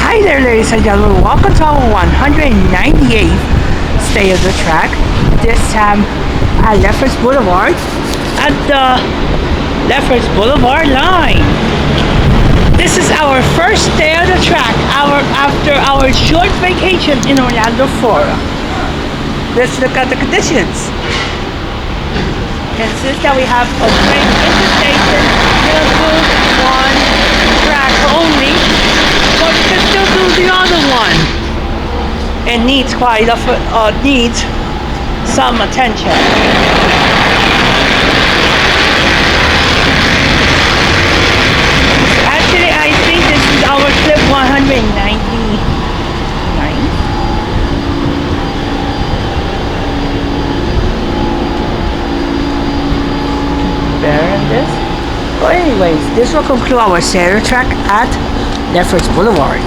Hi there, ladies and gentlemen. Welcome to our 198th stay of the track. This time at Lefferts Boulevard, at the Lefferts Boulevard line. This is our first day of the track after our short vacation in Orlando, Florida. Let's look at the conditions. Consists that we have a train interstation, good one track only, but we can still do the other one. It needs needs some attention. Actually, I think this is our clip 199. Better than this. But anyways, this will conclude our Saturday track at Lefferts Boulevard.